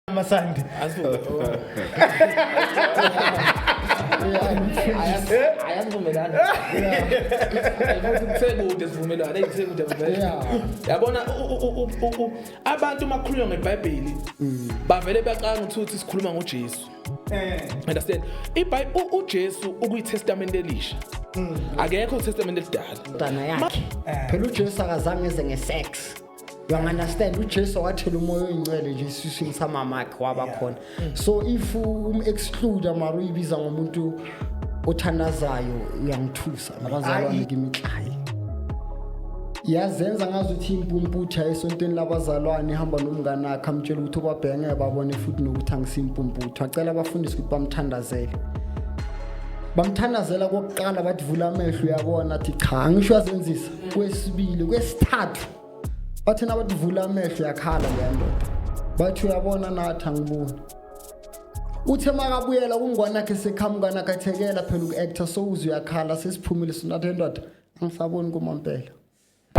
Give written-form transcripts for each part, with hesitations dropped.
Masandi. Ayavumelana. Ayikuthekude sivumelana, ayikuthekude vele. Yabona abantu makhuluma ngeBhayibheli bavele baqanga ukuthi sikhuluma ngoJesu. Understand? iBhayibheli uJesu ukuyiTestament elisha. Akekho uTestament elidala. Ntana yakhe. Phela uJesu akazange eze ngesex. You understand uJesu wathela umoya oyingcwele nje isiswini samama akhe wabakhona. So if exclude mara uyibiza ngomuntu othandazayo uyangithusa abazalwane ngimixhayi. Yazenza ngazuthi impumputha esontweni labazalwane ihamba nomngane akhe amtshela ukuthi obabhenge babone futhi nokuthi angisimpumputha. Acela abafundisi ukuthi bamthandazele. Bamthandazela kokuqala bathi vula amehlo uyabona athi cha angisho azenzisa. Kwesibili kwesithathu bathi nabathi vula amehlo yakhala le ndoda. Bathi uyabona nathi angiboni. Uthe makabuyela kungwana yakhe sekhamukana kathekela phela uku-actor so uze uyakhala sesiphumile sinathi ndoda angisaboni kumampela.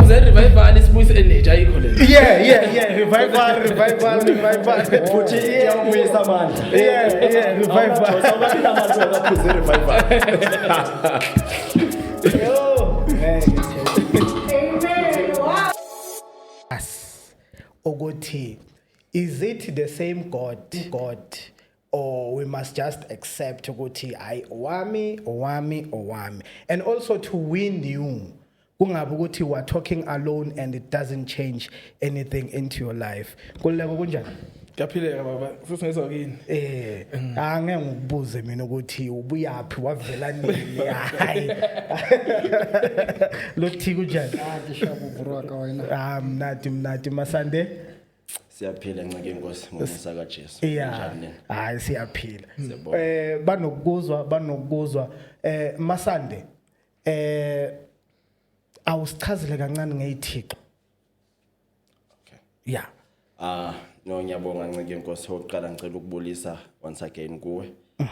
Uze revival isibuyise energy ayikho le. Yeah. Revival. Futhi iyamuyisa amandla. Yeah, revival. Sobathi nabantu abaphuze revival. Yo, man. Amen. Wow. Ukuthi is it the same God or we must just accept ukuthi I wami and also to win you kungabe ukuthi we are talking alone and it doesn't change anything into your life kuleko kunjani Kaphileka baba sisingezwa kini. Angeke ngikubuze mina ukuthi ubuyaphi wavela nini hayi lokuthi kunjani Dishabu buraka wena. mnati Masande Siyaphila ncike inkosi ngomusa kaJesu. Yeah. Hayi siyaphila. Banokuzwa Masande awusichazele kancane ngeyithixo. Okay. Yeah. No ngiyabonga ncike inkosi oqala ngicela ukubulisa once again kuwe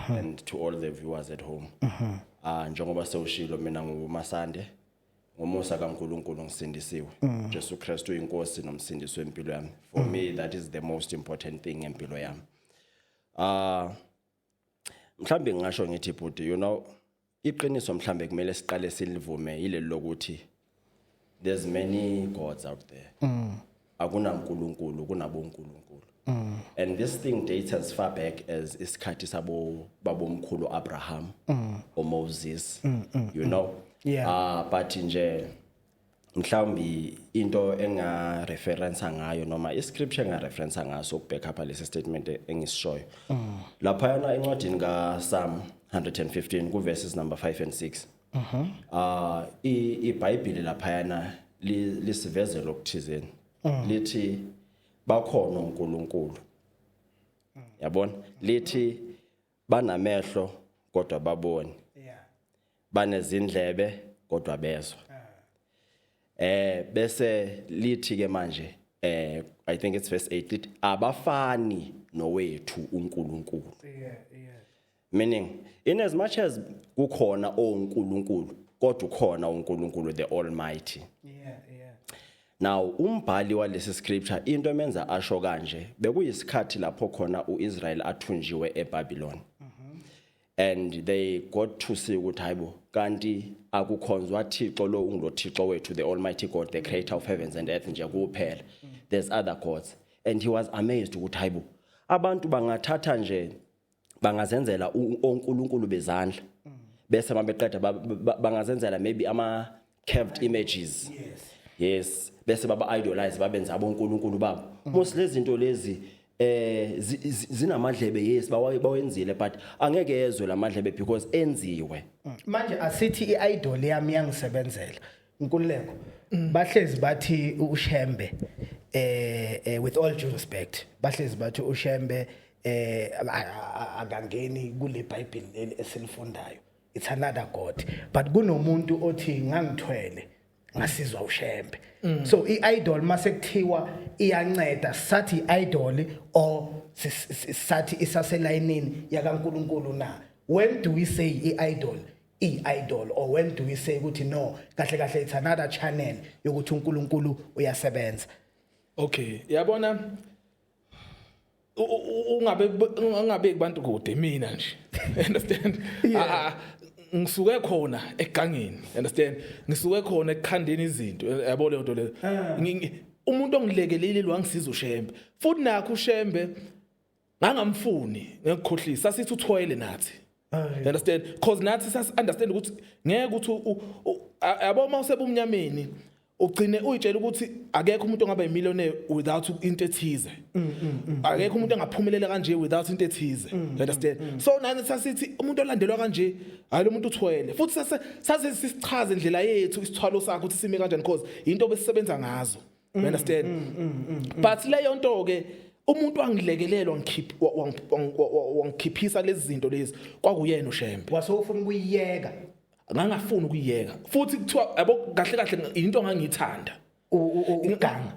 and to all the viewers at home. Njengoba sewushilo mina nguMasande. Ngomusa kaNkulunkulu ngisindisiwe. Jesu Kristu inkosi nomsindisi wempilo yami. For me that is the most important thing empilo yami. Mhlambe ngisho ngithi bhuti you know iqiniso mhlambe kumele siqale silivume ile lokuthi there's many gods out there. Akuna uNkulunkulu kunabonkulunkulu. And this thing dates as far back as isikhathi sabo babomkhulu Abraham or Moses. You know? Yeah. But nje mhlawumbi into enga reference ngayo noma iscripture enga reference ngaso ku backup lesi statement engisishoyo. Lapha yana encwadini kaPsalm 115 ku verses number 5 and 6. iBhayibheli lapha yana lisivezelo okuthizeni. Lithi bakhona uNkulunkulu. Yabona? Lithi banamehlo kodwa baboni. Banezindlebe kodwa bezwa. Bese lithi ke manje I think it's verse 8 lithi abafani nowethu uNkulunkulu. Meaning in as much as kukhona oNkulunkulu kodwa ukhona uNkulunkulu the Almighty. Now umbhali walesi scripture into emenza asho kanje bekuyisikhathi lapho khona uIsrael athunjiwe eBabylon. And they got to see ukuthi hayibo kanti akukhonzwa Thixo lo ungulothixo wethu the Almighty God the creator of heavens and earth nje kuphela. There's other gods and he was amazed ukuthi hayibo abantu bangathatha nje bangazenzela onkulunkulu bezandla bese mabeqeda bangazenzela maybe ama carved images. Yes bese baba idolize babenza abonkulunkulu babo. Most lezi zinto lezi zinamadlebe yes bawenzile but angeke yezwe lamadlebe because enziwe. Manje asithi iidol yami yangisebenzela Nkululeko bahlezi bathi uShembe with all due respect bahlezi bathi uShembe akangeni kule Bible esilifundayo. It's another god but kunomuntu othi ngangithwele ngasizwa uShembe. So iidol masekuthiwa iyanceda sathi idol or sathi isaselayinini yakaNkulunkulu na. When do we say idol or when do we say ukuthi no kahle it's another channel yokuthi uNkulunkulu uyasebenza? Okay yabona ungabe kubantu kude mina nje understand ngisuke khona egangeni understand ngisuke khona ekukhandeni izinto yabo le nto le umuntu ongilekelile wangisiza uShembe futhi nakho uShembe ngangamfuni ngekukhohlisa sithi uthwele nathi you understand because nathi sas understand ukuthi ngeke ukuthi yabo mawusebumnyameni ugcine uyitshela ukuthi akekho umuntu ongaba yimillionaire without into ethize akekho umuntu engaphumelela kanje without into ethize you understand so nani sasithi umuntu olandelwa kanje hayi lo muntu uthwele futhi sase sisichaze indlela yethu isithwalo sakhe ukuthi sime kanjani because into besisebenza ngazo you understand but leyo nto ke umuntu wangilekelelwa wangikhiphisa lezi zinto lezi kwakuyena uShembe wase ufuna ukuyiyeka ngangafuni ukuyiyeka futhi kuthiwa yabo kahle kahle into ngangiyithanda uganga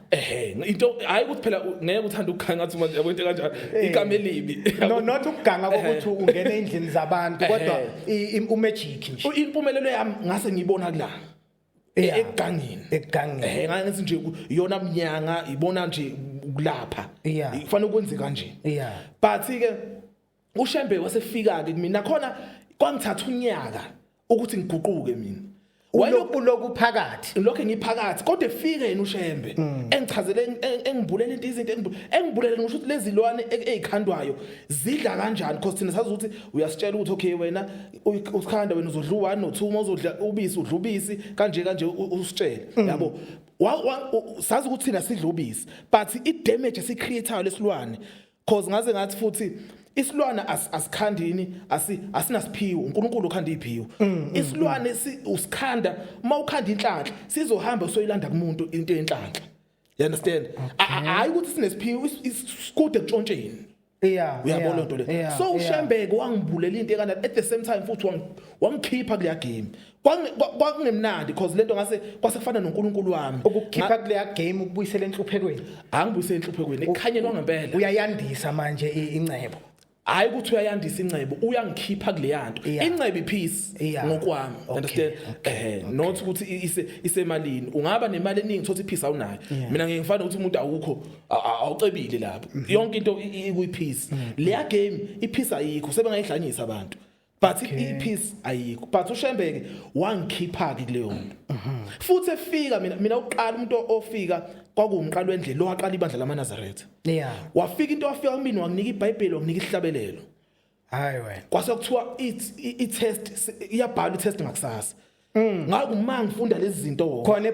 into hayi ukuthi phela ngeke uthanda ukukhanga ngathi manje yabo into kanjalo igama elibi no not ukuganga ukuthi ungene endlini zabantu kodwa umagic nje impumelelo yami ngase ngiyibona kula egangeni ngathi nje iyona mnyanga ibona nje ukulapha kufanele ukwenze kanje but ke uShembe wasefika ke mina khona kwangithatha unyaka ukuthi ngiguquke mina uloku phakathi lokho ngiphakathi kodwa efike yena uShembe engichazele engibulele izinto engibulele ngisho ukuthi lezi lwane ezikhandwayo zidla kanjani because thina sazi ukuthi uyasitshela ukuthi okay wena usikhanda wena uzodla u1 no2 uzodla ubisi udla ubisi kanje usitshela yabo sazi ukuthi thina sidla ubisi but i damage esicreateayo lesilwane because ngaze ngathi futhi isilwane asikhandini asinasiphiwo uNkulunkulu ukhanda iphiwo isilwane usikhanda mawukhanda inhlanhla sizohamba soyilanda kumuntu into yenhlanhla you understand hayi ukuthi sinesiphiwo isikude kutshontsheni uyabona lento le so uShembeke wangibulela into ekana at the same time futhi wangikhipha kuleya game kwakungemnandi because lento ngase kwasekufana noNkulunkulu wami ukukhipha kuleya game ukubuyisela enhluphekweni angibuyisela enhluphekweni ekhanyelwa ngempela uyayandisa manje incebo hayi ukuthi uyayandisa incebo uyangikhipha kule yanto incebo ipeace ngokwami understand not ukuthi isemalini ungaba nemali eningi thothi ipeace awunayo mina ngeke ngifane ukuthi umuntu awukho awucebile lapho yonke into ikuyipeace leya game ipeace ayikho sebengayidlanyisa abantu but ipeace ayikho but uShembeke wangikhipha ke kuleyo nto futhi efika mina uqala umuntu ofika kwakuwumqalo wendlela lo waqala ibandla lamaNazaretha wafika into wafika kimi wanginika iBhayibheli wanginika isihlabelelo hayi wena kwase kuthiwa i-test iyabhala i-test ngakusasa ngakumanga ngifunda lezi zinto khona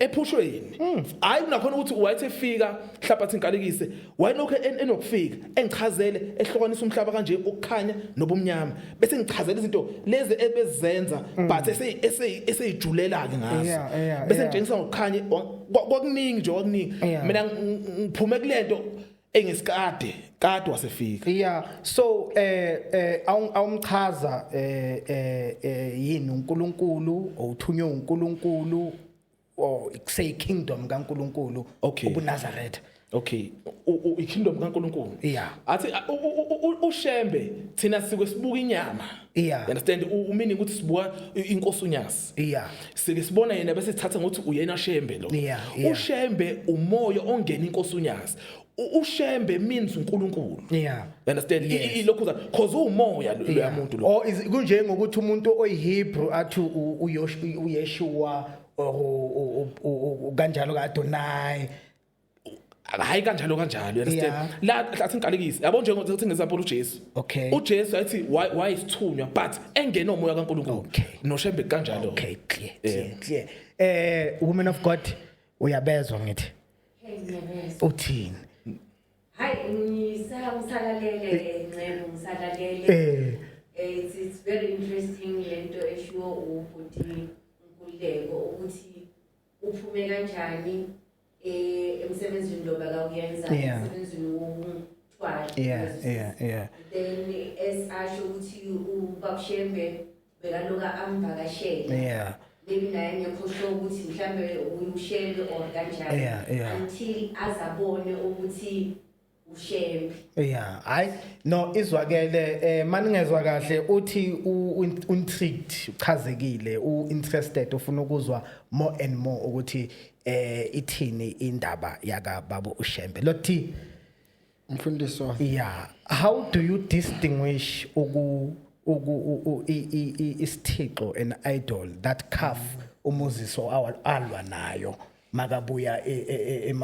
ephushweni hayi kunakhona ukuthi wayethefika hlabathi inkalekise wayelokho enokufika engichazele ehlokanisa umhlaba kanje ukukhanya nobumnyama bese ngichazela izinto lezi ebezenza but eseyijulela ke ngazo bese ngitshengisa ngokukhanya kwakuningi nje kwakuningi mina ngiphume kulento engisikade kade wasefika so awumchaza yini uNkulunkulu othunywe uNkulunkulu or say kingdom kaNkulunkulu ubuNazaretha okay ikingdom kaNkulunkulu athi uShembe thina sikwe sibuka inyama understand umini ukuthi sibuka inkosi uNyasi sike sibona yena bese sithatha ngokuthi uyena Shembe lo uShembe umoya ongena inkosi uNyasi uShembe means uNkulunkulu understand ilokho because umoya lo muntu lo kunje ngokuthi umuntu oyiHebrew athi uYeshua kanjalo kaAdonai hayi kanjalo you understand la athi inkalekisi yabo njengokuthi ngesample uJesu uJesu athi why isithunywa but engena umoya kaNkulunkulu noShembe kanjalo clear woman of God uyabezwa ngithi uthini hayi ngisalalele ncebo ngisalalele it's very interesting lento eshiwo ubhuti uNkululeko ukuthi uphume kanjani emsebenzini lo bakayenza emsebenzini wokuthwala then asho ukuthi uBabshembe bekaloka amvakashela maybe naye ngiyakhohlwa ukuthi mhlambe uyuShembe or kanjani until azabone ukuthi uShembe hayi no izwakele maningezwa kahle uthi intrigued uchazekile interested ufuna ukuzwa more and more ukuthi ithini indaba yaka babo uShembe lothi Mfundisi wami. Yeah, how do you distinguish isithixo an idol that calf uMoses alwa nayo makabuya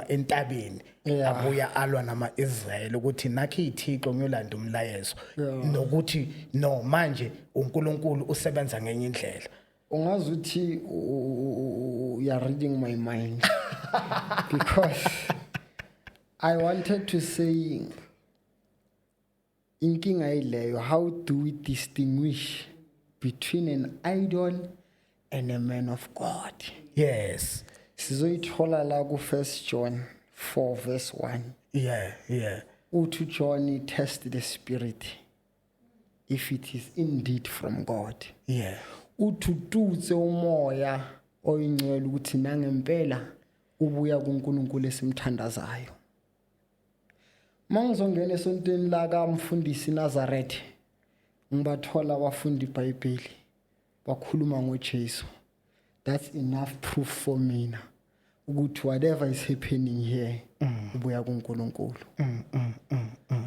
entabeni abuya alwa nama-Israyeli ukuthi nakho ithixo ngiyolanda umlayezo nokuthi no manje uNkulunkulu usebenza ngenye indlela? Ungazi uthi you are reading my mind because I wanted to say inkinga ileyo, how do we distinguish between an idol and a man of God? Yes. Sizoyithola la ku 1 John 4 verse 1. Yeah. Uthi John test the spirit if it is indeed from God. Yeah. Uthututse umoya oyingcwele ukuthi nangempela ubuya kuNkulunkulu esimthandazayo. Mangizongena esontweni la kaMfundisi Nazareth ngibathola abafundi iBhayibheli bakhuluma ngoJesu. That's enough proof for mina ukuthi whatever is happening here ubuya kuNkulunkulu.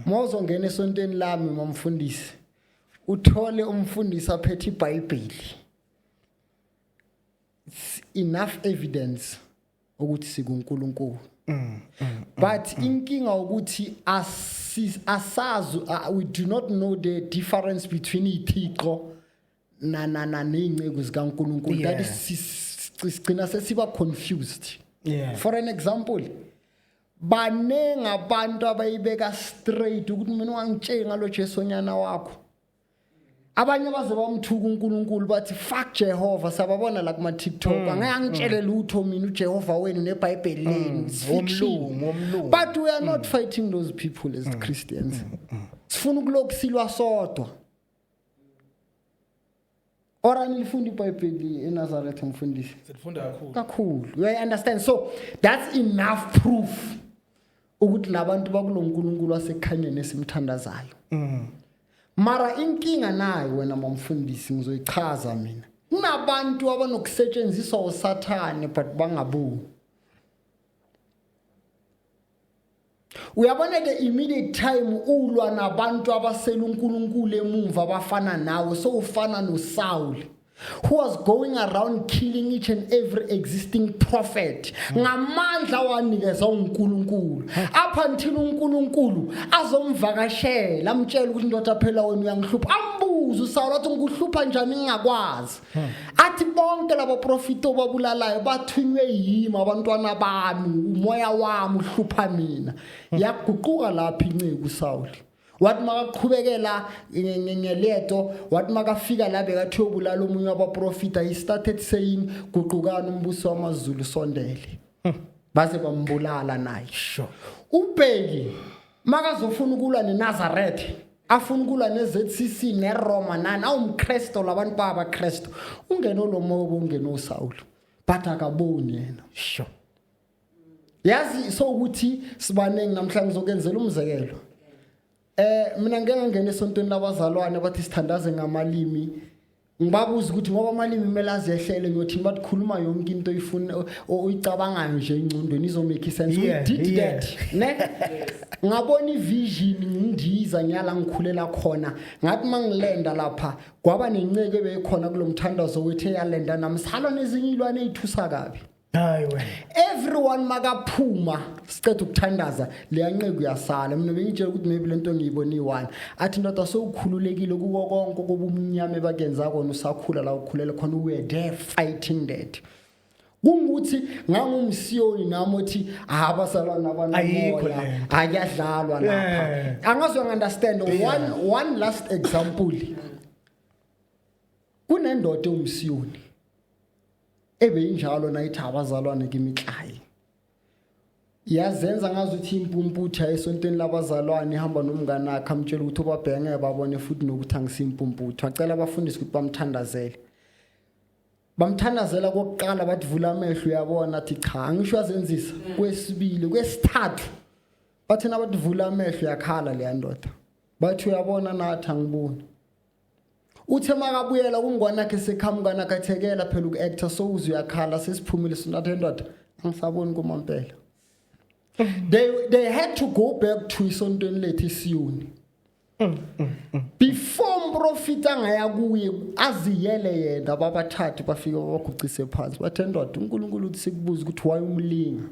Mawuzongena esontweni lami mamfundisi uthole umfundisi aphethe iBhayibheli. It's enough evidence ukuthi sikuNkulunkulu. But inkinga ukuthi asazi, we do not know the difference between ithixo na ney'nceku zikaNkulunkulu. That is sigcina sesiba confused. Yeah. For an example, banengi abantu abayibeka straight ukuthi mina ungangitsheli ngalo Jesu onyana wakho. Abanye baze bamthuka uNkulunkulu bathi fuck Jehova, sababona la kuma TikTok angeke angitshele lutho mina uJehova wenu neBhayibheli lenu fiction. But we are not fighting those people as Christians. Sifuna ukulokusilwa sodwa. Ora nilifunda iBhayibheli eNazareth mfundisi. Sifunda kakhulu. You understand? So that's enough proof ukuthi labantu bakuloNkulunkulu wasekhanyeni esimthandazayo. Mara inkinga nayo wena mamfundisi ngizoyichaza mina. Kunabantu abanokusetshenziswa uSathane but bangabu. Uyabona the immediate time ulwa nabantu abasela uNkulunkulu emumva abafana nawe, so ufana noSaul who was going around killing each and every existing prophet ngamandla wanikeza uNkulunkulu up until uNkulunkulu azomvakashela amtshela ukuthi ndoda phela wena uyangihlupha. Ambuza uSaul athi ngikuhlupha njani ngingakwazi. Athi bonke labo profeti obabulalayo bathunywe yimi abantwana bami, umoya wami uhlupha mina. Yaguquka lapha inceku uSaul. Wathi makaqhubekela ngeletho, wathi makafika la bekathiwa bulala omunye wabaprofita, he started saying guqukana umbuso wamazulu sondele. Base bambulala naye. Sure. Ubheki makazofuna ukulwa neNazareth, afuna ukulwa neZCC neRoma nani awumKristo labantu babaKristo, ungeno lo mobo ungeno uSaul. But akaboni yena. Sure. Yazi so ukuthi sibanenge namhlanje ngizokenzela umzekelo. Mina ngeke ngene esontweni labazalwane bathi sithandaze ngamalimi. Ngibabuza ukuthi ngoba amalimi kumele azehlele ngiyothi bakhuluma yonke into oyifuna oyicabangayo nje engcondweni izo make sense. We did that. Ne? Ngabona ivision ngindiza nyala ngikhulela khona. Ngathi mangilenda lapha kwaba nenceke beyikhona kulomthandazo wethe yalenda namsalo nezinye ilwane ezithusa kabi. Everyone makaphuma sicela ukuthandaza leyanqeku yasala. Mina bengitshela ukuthi maybe lento ngiyibona i1 athi ndoda sowukhululekile kuko konke kobumnyama bakenza kona usakhula la ukhulela khona we are there fighting that. Kunguthi ngangumsiyoni nami uthi abasalwana abanamoya ayadlalwa lapha. Angazi understand one last example. Kunendoda umsiyoni ebe injalo nayithi abazalwane kimihlayi. Yazenza ngazuthi impumputha esontweni labazalwane ihamba nomngane wakhe amtshela ukuthi ubabhenge babone futhi nokuthi angisimpumputha. Acela abafundisi ukuthi bamthandazele. Bamthandazela kokuqala bathi vula amehlo uyabona athi cha ngisho azenzisa. Kwesibili kwesithathu bathi nabathi vula amehlo yakhala le ndoda. Bathi uyabona nathi angiboni. Uthe makabuyela kungwana yakhe sekhamukana akathekela phela ukuactor so uzuyakhala sesiphumile sinathe ndoda angisaboni kumampela. They had to go back to isontweni lethu isiyuni. Before Mprofita angaya kuye aziyele yena babathathu bafika bagucise phansi bathi ndoda uNkulunkulu uthi sikubuza ukuthi why umlinga.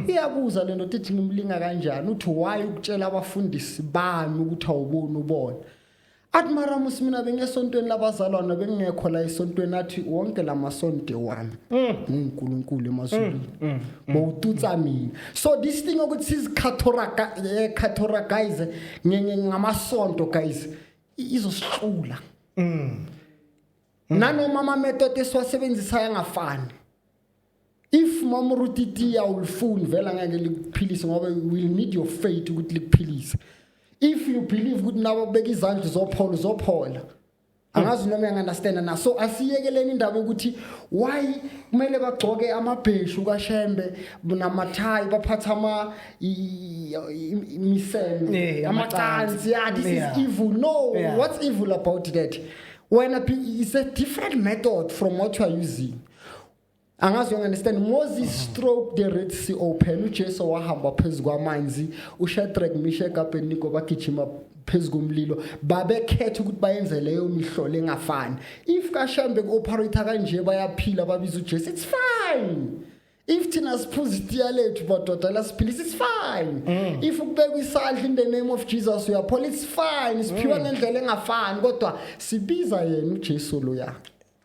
Iyabuza le ndoda ithi ngimlinga kanjani uthi why ukutshela abafundisi bami ukuthi awuboni ubona. Athi mara musimina bengesontweni labazalwana bengekho la isontweni athi wonke lamasonto wami uNkulunkulu emazulwini bowututsa mina. So this thing ukuthi sizikhathora guys ngamasonto guys izosixula. Nanoma ama method esiwasebenzisa yangafani. If mamrutiti awulfuni vela ngeke likuphilise ngoba will need your faith ukuthi likuphilise. If you believe ukuthi nawo beka izandla zophola angazi noma uyanderstand na so asiyekeleni indaba ukuthi why kumele bagcoke amabheshu kaShembe namathayi baphatha imiseme amacansi this is evil no what's evil about that when it's a different method from what you are using. Angazi understand Moses stroke the Red Sea open uJesu wahamba phezulu kwamanzi uShadrach Meshach Abednego bagijima phezulu komlilo babekhetha ukuthi bayenze leyo mihlolo engafani if kaShembe operate kanje bayaphila babiza uJesu it's fine if thina siphuza itiya lethu badoda lasiphilisa it's fine if ukubeka isandla in the name of Jesus uyaphola it's fine siphiwa ngendlela engafani kodwa sibiza yena uJesu lo ya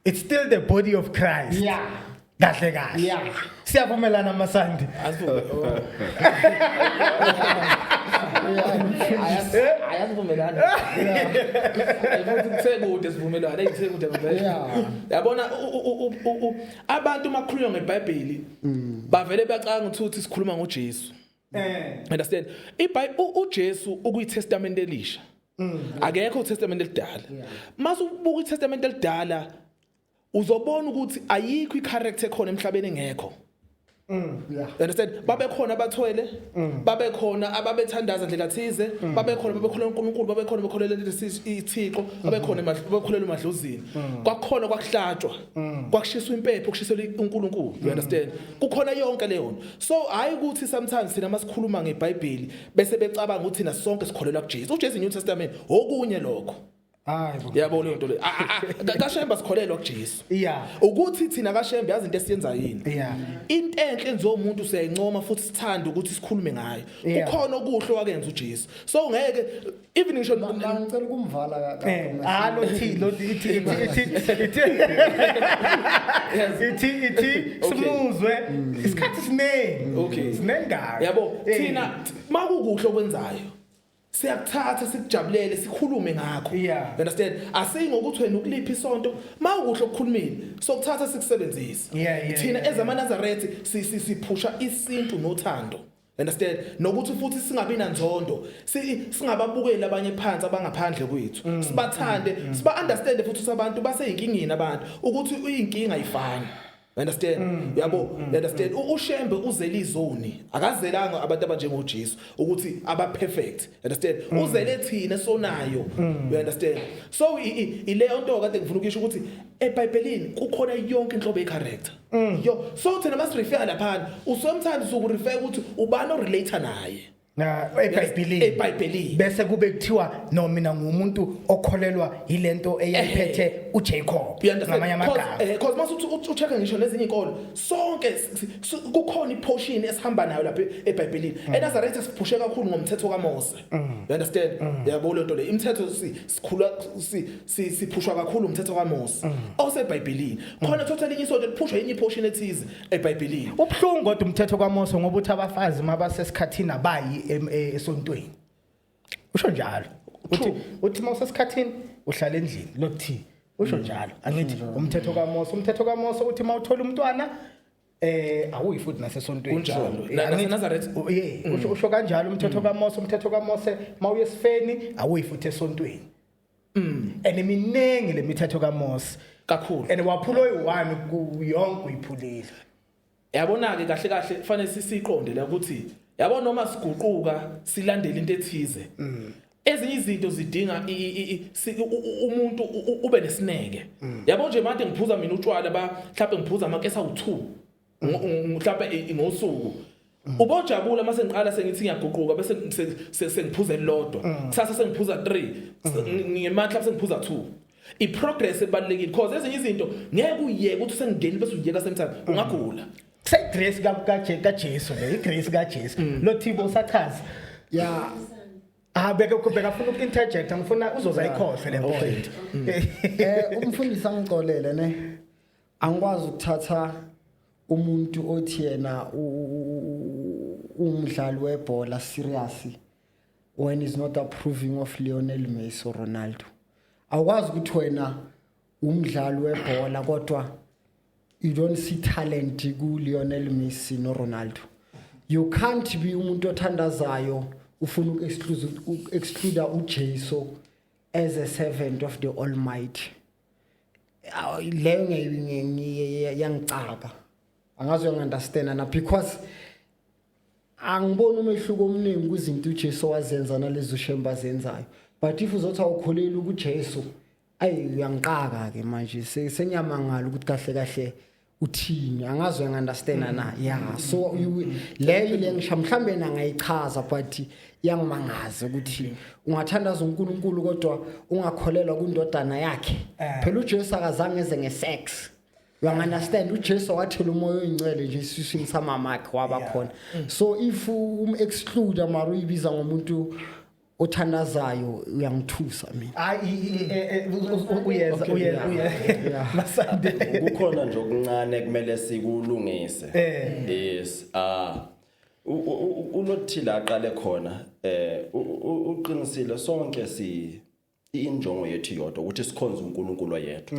it's still the body of Christ. Yeah. Kahle kahle. Yeah. Siyavumelana masandi. Ayavumelana. Ayifuthi kuthekude sivumelana ayithekude vele. Yabona abantu makhuluma ngeBhayibheli bavele bacanga ukuthi sikhuluma ngoJesu. Understand? uJesu ukuyiTestament elisha. Akekho uTestament elidala. Mase ubuka iTestament elidala uzobona ukuthi ayikho icharacter khona emhlabeni engekho. Understand? Babekhona abathwele, babekhona ababethandaza ndlela thize, babekhona babekholwa uNkulunkulu, babekhona bekholelwa iThixo, babekhona bakholelwa emadlozini. Kwakhona kwakuhlatshwa, kwakushiswa impepho, kushiselwa uNkulunkulu. You understand? Kukhona yonke leyo. So hayi ukuthi sometimes sina masikhuluma ngeBhayibheli bese becabanga ukuthi na sonke sikholelwa kuJesu. uJesu iNew Testament okunye lokho. Yabo le nto le kaShembe sikholelwa kuJesu ukuthi thina kaShembe yazi into esiyenza yini into enhle enzomuntu siyayincoma futhi sithanda ukuthi sikhulume ngayo kukhona okuhle wakenza uJesu so ngeke even ngisho ngicela ukumvala ithi simuzwe isikhathi siningi sinengayo yabo thina makukuhle okwenzayo siyakuthatha sikujabulele sikhulume ngakho understand asingokuthi wena ukuliphi isonto mawukuhle ukukhulumini sokuthatha sikusebenzisa thina ezamaNazaretha siphusha isintu nothando understand nokuthi futhi singabi nanzondo singababukeli abanye phansi abangaphandle kwethu sibathande siba understand futhi sabantu baseyinkingini abantu ukuthi uyinkinga ayifani understand yabo understand uShembe uzele izoni akazelanga abantu abanjengoJesu ukuthi aba perfect understand uzele thina sonayo you understand so ileyo nto kade ngifuna ukisho ukuthi eBhayibhelini kukhona yonke inhlobo yecharacter yo so thina masirefer lapha usomthandi sokurefer ukuthi ubani orelate naye eBhayibhelini bese kube kuthiwa no mina ngumuntu okholelwa ilento eyayiphethe uJacob ngamanye amagama because masuthi uchecka ngisho nezinye inkolo sonke kukhona iportion esihamba nayo lapha eBhayibhelini eNazaretha siphushe kakhulu ngomthetho kaMose you understand yabo le nto le imithetho sikhula siphushwa kakhulu umthetho kaMose oseBhayibhelini khona totally isonto liphushwa enye iportion ethize eBhayibhelini ubhlungu kodwa umthetho kaMose ngoba uthi abafazi mabasesikhathini abayi esontweni usho njalo uthi mawusesikhathini uhlala endlini lokuthi usho njalo angithi umthetho kaMose uthi mawuthola umntwana awuyi futhi nasesontweni kunjalo naseNazaretha usho kanjalo umthetho kaMose mawuye esifeni awuyi futhi esontweni eminingi lemithetho kaMose kakhulu and waphulo oyi-1 kuyonke uyiphulile yabona ke kahle kahle kufanele sisiqonde la ukuthi yabo noma siguquka silandela into ethize ezinye izinto zidinga umuntu ube nesineke yabo nje manje ngiphuza mina utshwala mhlawumbe ngiphuza amakesa u2 mhlawumbe ngosuku ubojabula mase ngiqala sengithi ngiyaguquka bese sengiphuza elilodwa kusasa sengiphuza 3 ngemandla sengiphuza 2 iprogress ebalekile because ezinye izinto ngeke uyeke ukuthi sengingeni bese uyeka sometime ungagula Grace kaJesu le igrace kaJesu lo Thibo usachaza ya beka funa uku-interject ngifuna uzoza ikhohle le point umfundisi angixolele ne angikwazi ukuthatha umuntu othi yena umdlali webhola serious when is not approving of Lionel Messi or Ronaldo awukwazi ukuthi wena umdlali webhola kodwa you don't see talent ku Lionel Messi no Ronaldo you can't be umuntu othandazayo ufuna exclude uJesu as a servant of the Almighty leyo ngiyangicaka angazi uyangiunderstand na because angibona umehluko omningi kuzinto uJesu wazenza nalezo shemba zenzayo but if uzothi awukholeli kuJesu uyangiqaka ke manje senyamangala ukuthi kahle uthini angazi uyangiunderstand na yeah so leyo le ngisho mhlambe nangayichaza but yangimangaza ukuthi ungathandaza uNkulunkulu kodwa ungakholelwa kundodana yakhe phela uJesu akazange eze ngesex you understand uJesu wathela umoya oyingcwele nje isiswini samama akhe wabakhona so if exclude mara uyibiza ngomuntu othandazayo uyangithusa mina uyeza masande kukhona nje okuncane kumele sikulungise yes unothila aqale khona uqinisile sonke injongo yethu yodwa ukuthi sikhonze uNkulunkulu yethu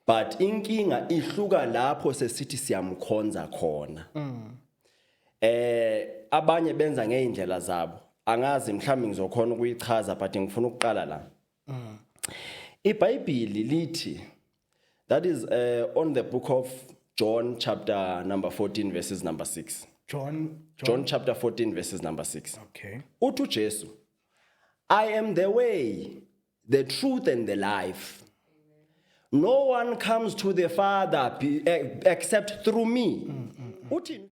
but inkinga ihluka lapho sesithi siyamkhonza khona abanye benza ngeindlela zabo angazi mhlawumbe ngizokhona ukuyichaza but ngifuna ukuqala la iBhayibheli lithi that is on the book of John chapter number 14 verses number 6 John chapter 14 verses number 6 okay uthi uJesu I am the way the truth and the life no one comes to the Father except through me uthi